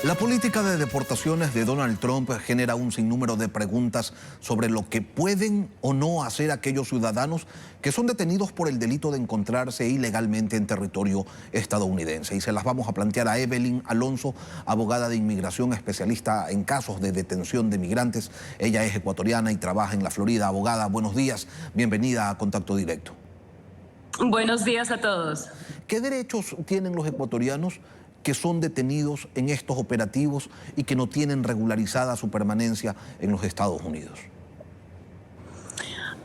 La política de deportaciones de Donald Trump genera un sinnúmero de preguntas sobre lo que pueden o no hacer aquellos ciudadanos que son detenidos por el delito de encontrarse ilegalmente en territorio estadounidense. Y se las vamos a plantear a Evelyn Alonso, abogada de inmigración, especialista en casos de detención de migrantes. Ella es ecuatoriana y trabaja en la Florida. Abogada, buenos días. Bienvenida a Contacto Directo. Buenos días a todos. ¿Qué derechos tienen los ecuatorianos que son detenidos en estos operativos y que no tienen regularizada su permanencia en los Estados Unidos?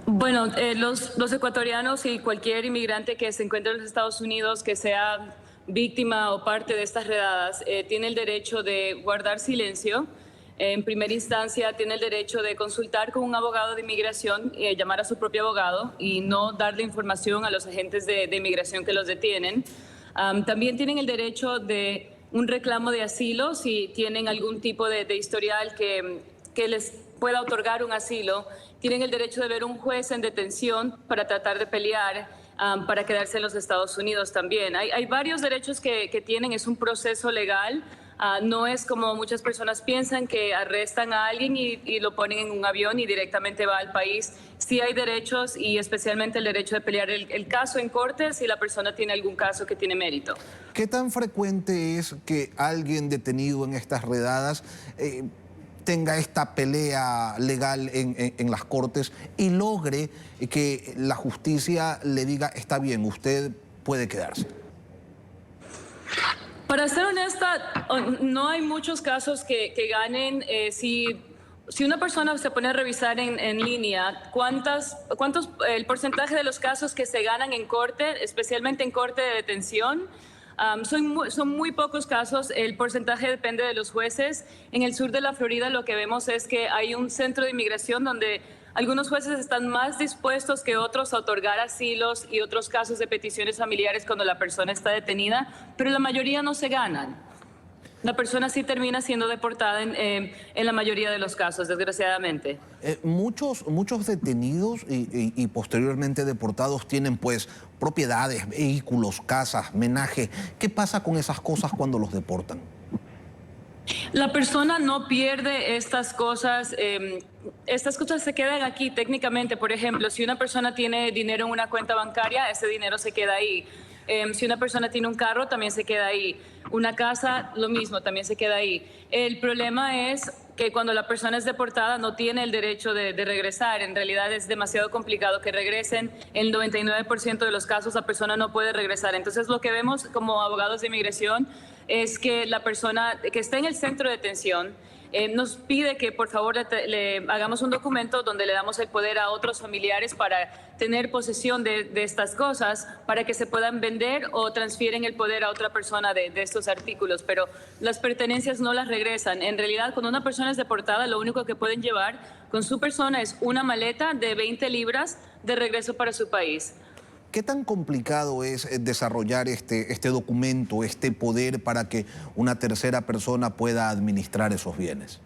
Bueno, los ecuatorianos y cualquier inmigrante que se encuentre en los Estados Unidos, que sea víctima o parte de estas redadas, tiene el derecho de guardar silencio. En primera instancia, tiene el derecho de consultar con un abogado de inmigración, llamar a su propio abogado y no darle información a los agentes de inmigración que los detienen. También tienen el derecho de un reclamo de asilo si tienen algún tipo de historial que les pueda otorgar un asilo. Tienen el derecho de ver un juez en detención para tratar de pelear para quedarse en los Estados Unidos también. Hay varios derechos que tienen, es un proceso legal. No es como muchas personas piensan, que arrestan a alguien y lo ponen en un avión y directamente va al país. Sí hay derechos, y especialmente el derecho de pelear el caso en corte si la persona tiene algún caso que tiene mérito. ¿Qué tan frecuente es que alguien detenido en estas redadas tenga esta pelea legal en las cortes y logre que la justicia le diga, está bien, usted puede quedarse? Para ser honesta, no hay muchos casos que ganen. Si una persona se pone a revisar en línea el porcentaje de los casos que se ganan en corte, especialmente en corte de detención, son muy pocos casos. El porcentaje depende de los jueces. En el sur de la Florida lo que vemos es que hay un centro de inmigración donde algunos jueces están más dispuestos que otros a otorgar asilos y otros casos de peticiones familiares cuando la persona está detenida, pero la mayoría no se ganan. La persona sí termina siendo deportada en la mayoría de los casos, desgraciadamente. Muchos detenidos y posteriormente deportados tienen pues propiedades, vehículos, casas, menaje. ¿Qué pasa con esas cosas cuando los deportan? La persona no pierde estas cosas. Estas cosas se quedan aquí técnicamente. Por ejemplo, si una persona tiene dinero en una cuenta bancaria, ese dinero se queda ahí. Si una persona tiene un carro, también se queda ahí. Una casa, lo mismo, también se queda ahí. El problema es que cuando la persona es deportada no tiene el derecho de regresar. En realidad es demasiado complicado que regresen. En el 99% de los casos la persona no puede regresar. Entonces lo que vemos como abogados de inmigración es que la persona que está en el centro de detención nos pide que por favor le hagamos un documento donde le damos el poder a otros familiares para tener posesión de estas cosas, para que se puedan vender o transfieren el poder a otra persona de estos artículos, pero las pertenencias no las regresan. En realidad, cuando una persona es deportada, lo único que pueden llevar con su persona es una maleta de 20 libras de regreso para su país. ¿Qué tan complicado es desarrollar este documento, este poder para que una tercera persona pueda administrar esos bienes?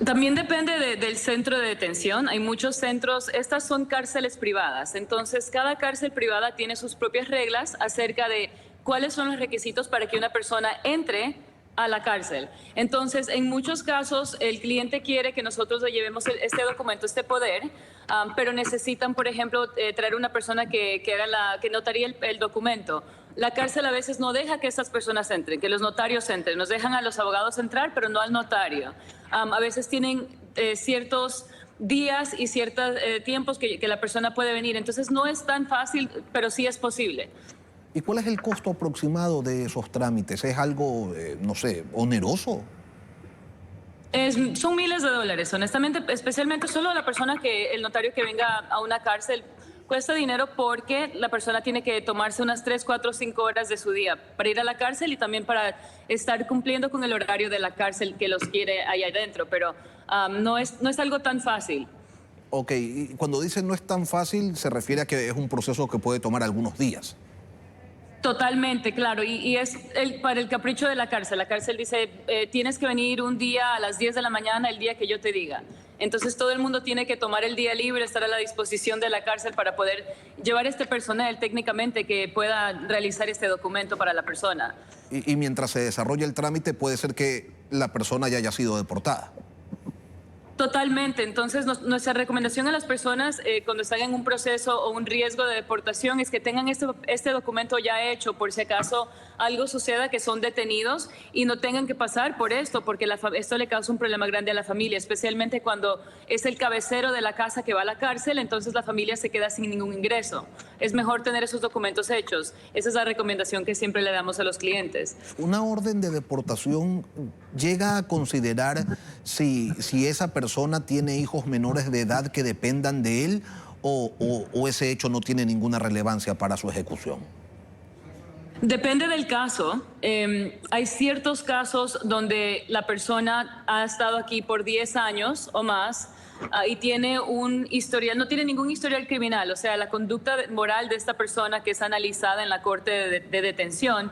También depende del centro de detención. Hay muchos centros, estas son cárceles privadas, entonces cada cárcel privada tiene sus propias reglas acerca de cuáles son los requisitos para que una persona entre a la cárcel. Entonces, en muchos casos, el cliente quiere que nosotros le llevemos este documento, este poder, pero necesitan, por ejemplo, traer una persona que notaría el documento. La cárcel a veces no deja que estas personas entren, que los notarios entren. Nos dejan a los abogados entrar, pero no al notario. A veces tienen ciertos días y ciertos tiempos que la persona puede venir. Entonces, no es tan fácil, pero sí es posible. ¿Y cuál es el costo aproximado de esos trámites? ¿Es algo, no sé, oneroso? Son miles de dólares, honestamente, especialmente solo la persona el notario que venga a una cárcel cuesta dinero porque la persona tiene que tomarse unas 3, 4, 5 horas de su día para ir a la cárcel y también para estar cumpliendo con el horario de la cárcel que los quiere allá adentro, pero no es algo tan fácil. Ok, y cuando dicen no es tan fácil, se refiere a que es un proceso que puede tomar algunos días. Totalmente, claro, y es para el capricho de la cárcel. La cárcel dice, tienes que venir un día a las 10 de la mañana, el día que yo te diga. Entonces todo el mundo tiene que tomar el día libre, estar a la disposición de la cárcel para poder llevar este personal técnicamente que pueda realizar este documento para la persona. Y mientras se desarrolla el trámite puede ser que la persona ya haya sido deportada. Totalmente. Entonces, nuestra recomendación a las personas cuando están en un proceso o un riesgo de deportación es que tengan este documento ya hecho por si acaso algo suceda, que son detenidos y no tengan que pasar por esto, porque esto le causa un problema grande a la familia, especialmente cuando es el cabecero de la casa que va a la cárcel, entonces la familia se queda sin ningún ingreso. Es mejor tener esos documentos hechos. Esa es la recomendación que siempre le damos a los clientes. ¿Una orden de deportación llega a considerar si esa persona tiene hijos menores de edad que dependan de él o ese hecho no tiene ninguna relevancia para su ejecución? Depende del caso. Hay ciertos casos donde la persona ha estado aquí por 10 años o más y tiene un historial, no tiene ningún historial criminal, o sea, la conducta moral de esta persona que es analizada en la corte de detención.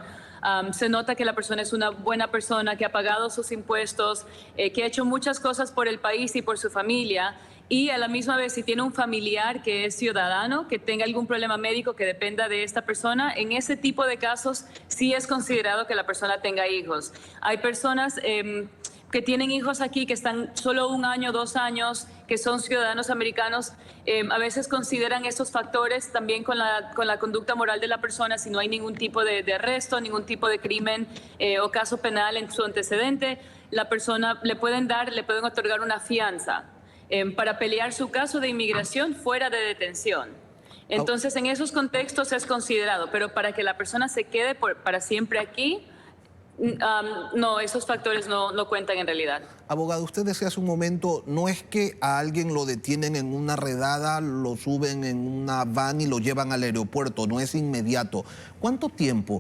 Se nota que la persona es una buena persona, que ha pagado sus impuestos, que ha hecho muchas cosas por el país y por su familia. Y a la misma vez, si tiene un familiar que es ciudadano, que tenga algún problema médico que dependa de esta persona, en ese tipo de casos sí es considerado que la persona tenga hijos. Hay personas que tienen hijos aquí, que están solo 1 año, 2 años, que son ciudadanos americanos, a veces consideran estos factores también con la conducta moral de la persona, si no hay ningún tipo de arresto, ningún tipo de crimen o caso penal en su antecedente, la persona le pueden otorgar una fianza para pelear su caso de inmigración fuera de detención. Entonces, en esos contextos es considerado, pero para que la persona se quede para siempre aquí, no, esos factores no cuentan en realidad. Abogado, usted decía hace un momento, no es que a alguien lo detienen en una redada, lo suben en una van y lo llevan al aeropuerto, no es inmediato. ¿Cuánto tiempo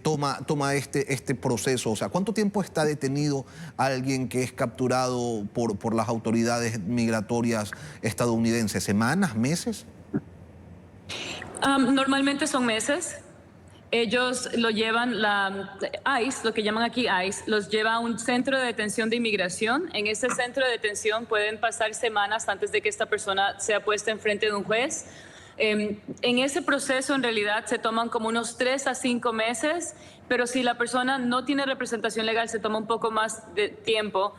toma este proceso? O sea, ¿cuánto tiempo está detenido alguien que es capturado por las autoridades migratorias estadounidenses? ¿Semanas, meses? Normalmente son meses. Ellos lo llevan, la ICE, lo que llaman aquí ICE, los lleva a un centro de detención de inmigración. En ese centro de detención pueden pasar semanas antes de que esta persona sea puesta enfrente de un juez. En ese proceso, en realidad, se toman como unos 3 a 5 meses, pero si la persona no tiene representación legal, se toma un poco más de tiempo.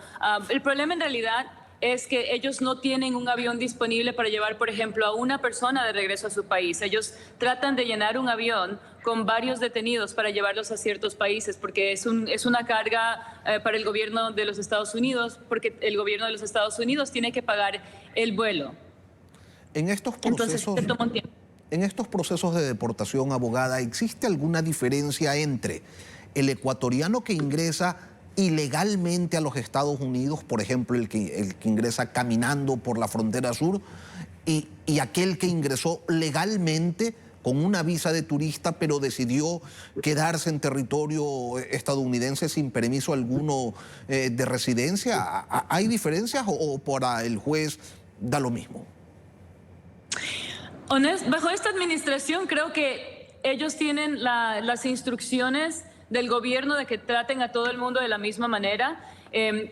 El problema, en realidad, es que ellos no tienen un avión disponible para llevar, por ejemplo, a una persona de regreso a su país. Ellos tratan de llenar un avión con varios detenidos para llevarlos a ciertos países, porque es una carga para el gobierno de los Estados Unidos, porque el gobierno de los Estados Unidos tiene que pagar el vuelo. Entonces, se toma un tiempo. En estos procesos de deportación, abogada, ¿existe alguna diferencia entre el ecuatoriano que ingresa ilegalmente a los Estados Unidos, por ejemplo, el que ingresa caminando por la frontera sur, y aquel que ingresó legalmente con una visa de turista, pero decidió quedarse en territorio estadounidense sin permiso alguno de residencia? ¿Hay diferencias o para el juez da lo mismo? Bajo esta administración creo que ellos tienen las instrucciones del gobierno de que traten a todo el mundo de la misma manera.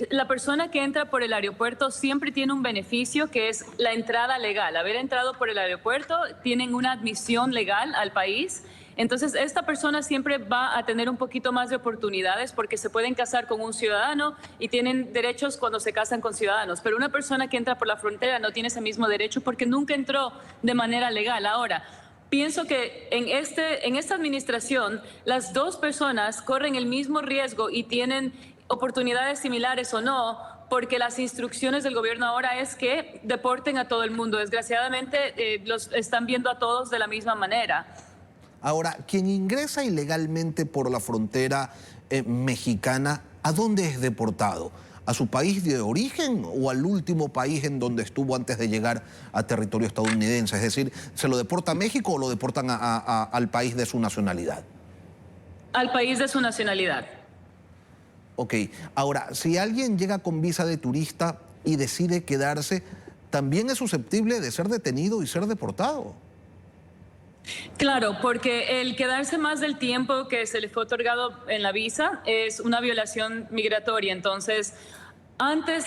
La persona que entra por el aeropuerto siempre tiene un beneficio, que es la entrada legal. Haber entrado por el aeropuerto, tienen una admisión legal al país. Entonces, esta persona siempre va a tener un poquito más de oportunidades porque se pueden casar con un ciudadano y tienen derechos cuando se casan con ciudadanos. Pero una persona que entra por la frontera no tiene ese mismo derecho porque nunca entró de manera legal. Ahora, pienso que en esta administración las dos personas corren el mismo riesgo y tienen oportunidades similares o no, porque las instrucciones del gobierno ahora es que deporten a todo el mundo. Desgraciadamente los están viendo a todos de la misma manera. Ahora, quien ingresa ilegalmente por la frontera mexicana, ¿a dónde es deportado? ¿A su país de origen o al último país en donde estuvo antes de llegar a territorio estadounidense? Es decir, ¿se lo deporta a México o lo deportan al país de su nacionalidad? Al país de su nacionalidad. Ok. Ahora, si alguien llega con visa de turista y decide quedarse, ¿también es susceptible de ser detenido y ser deportado? Claro, porque el quedarse más del tiempo que se le fue otorgado en la visa es una violación migratoria. Entonces, Antes,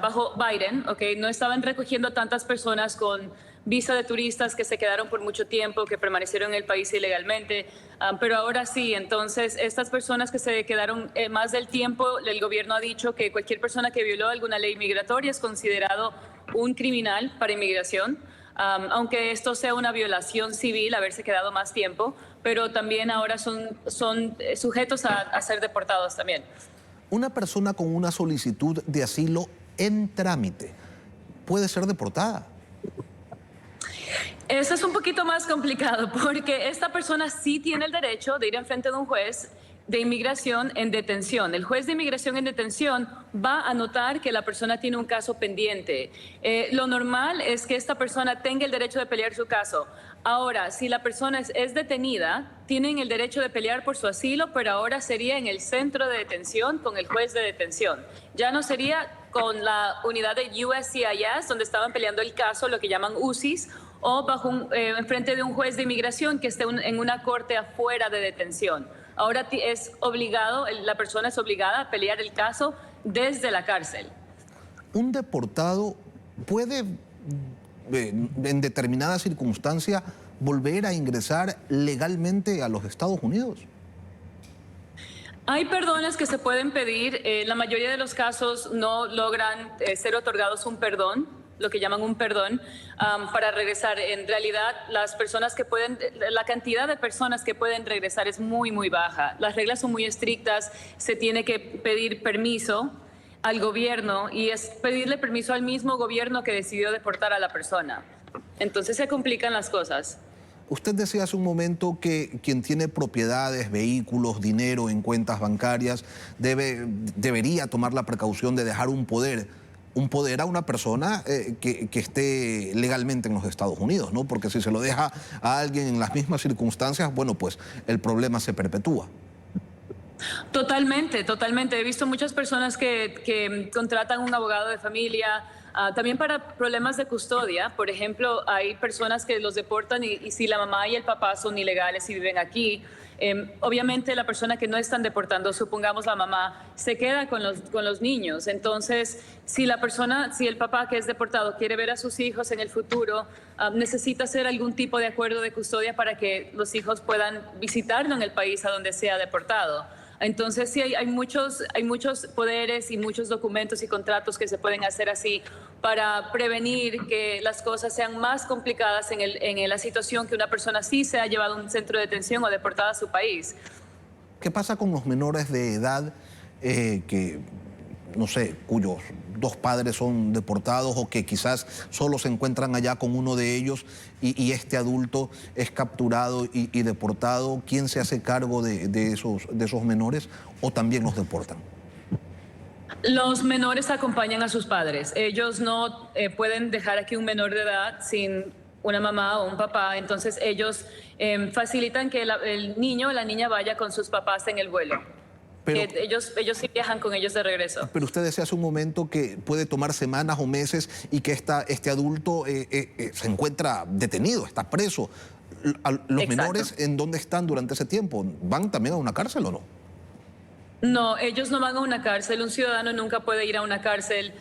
bajo Biden, okay, no estaban recogiendo tantas personas con visa de turistas que se quedaron por mucho tiempo, que permanecieron en el país ilegalmente, pero ahora sí. Entonces, estas personas que se quedaron más del tiempo, el gobierno ha dicho que cualquier persona que violó alguna ley migratoria es considerado un criminal para inmigración. Aunque esto sea una violación civil, haberse quedado más tiempo, pero también ahora son sujetos a ser deportados también. Una persona con una solicitud de asilo en trámite puede ser deportada. Eso es un poquito más complicado porque esta persona sí tiene el derecho de ir enfrente de un juez de inmigración en detención. El juez de inmigración en detención va a notar que la persona tiene un caso pendiente. Lo normal es que esta persona tenga el derecho de pelear su caso. Ahora, si la persona es detenida, tienen el derecho de pelear por su asilo, pero ahora sería en el centro de detención con el juez de detención. Ya no sería con la unidad de USCIS, donde estaban peleando el caso, lo que llaman UCIS, o enfrente de un juez de inmigración que esté en una corte afuera de detención. Ahora la persona es obligada a pelear el caso desde la cárcel. ¿Un deportado puede, en determinada circunstancia, volver a ingresar legalmente a los Estados Unidos? Hay perdones que se pueden pedir. La mayoría de los casos no logran ser otorgados un perdón, lo que llaman un perdón, para regresar. En realidad, la cantidad de personas que pueden regresar es muy, muy baja. Las reglas son muy estrictas, se tiene que pedir permiso al gobierno y es pedirle permiso al mismo gobierno que decidió deportar a la persona. Entonces se complican las cosas. Usted decía hace un momento que quien tiene propiedades, vehículos, dinero en cuentas bancarias debería tomar la precaución de dejar un poder a una persona que esté legalmente en los Estados Unidos, ¿no? Porque si se lo deja a alguien en las mismas circunstancias, bueno, pues el problema se perpetúa. Totalmente, totalmente. He visto muchas personas que contratan un abogado de familia, también para problemas de custodia. Por ejemplo, hay personas que los deportan y si la mamá y el papá son ilegales y viven aquí, obviamente la persona que no están deportando, supongamos la mamá, se queda con los niños. Entonces, si el papá que es deportado quiere ver a sus hijos en el futuro, necesita hacer algún tipo de acuerdo de custodia para que los hijos puedan visitarlo en el país a donde sea deportado. Entonces sí, hay muchos poderes y muchos documentos y contratos que se pueden hacer así para prevenir que las cosas sean más complicadas en la situación que una persona sí se ha llevado a un centro de detención o deportada a su país. ¿Qué pasa con los menores de edad no sé, cuyos dos padres son deportados o que quizás solo se encuentran allá con uno de ellos y este adulto es capturado y deportado? ¿Quién se hace cargo de esos menores o también los deportan? Los menores acompañan a sus padres. Ellos no pueden dejar aquí un menor de edad sin una mamá o un papá. Entonces ellos facilitan que el niño o la niña vaya con sus papás en el vuelo. Pero, ellos sí viajan con ellos de regreso. Pero usted decía hace un momento que puede tomar semanas o meses y que este adulto se encuentra detenido, está preso. ¿Los menores en dónde están durante ese tiempo? ¿Van también a una cárcel o no? No, ellos no van a una cárcel. Un ciudadano nunca puede ir a una cárcel,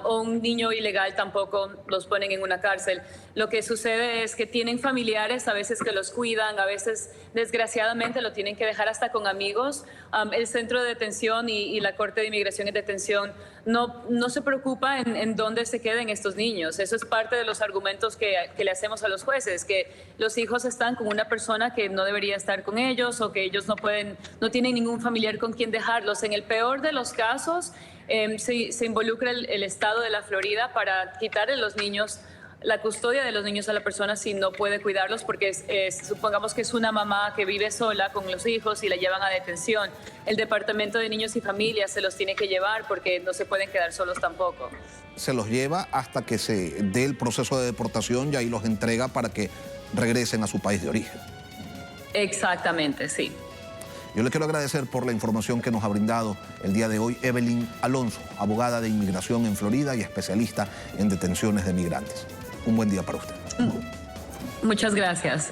o un niño ilegal tampoco los ponen en una cárcel. Lo que sucede es que tienen familiares a veces que los cuidan, a veces desgraciadamente lo tienen que dejar hasta con amigos. El centro de detención y la Corte de Inmigración y Detención no se preocupa en dónde se queden estos niños. Eso es parte de los argumentos que le hacemos a los jueces, que los hijos están con una persona que no debería estar con ellos o que ellos no tienen ningún familiar con quien dejarlos. En el peor de los casos, se involucra el estado de la Florida para quitarle los niños, la custodia de los niños a la persona si no puede cuidarlos, porque supongamos que es una mamá que vive sola con los hijos y la llevan a detención. El Departamento de Niños y Familias se los tiene que llevar porque no se pueden quedar solos tampoco. Se los lleva hasta que se dé el proceso de deportación y ahí los entrega para que regresen a su país de origen. Exactamente, sí. Yo le quiero agradecer por la información que nos ha brindado el día de hoy Evelyn Alonso, abogada de inmigración en Florida y especialista en detenciones de migrantes. Un buen día para usted. Muchas gracias.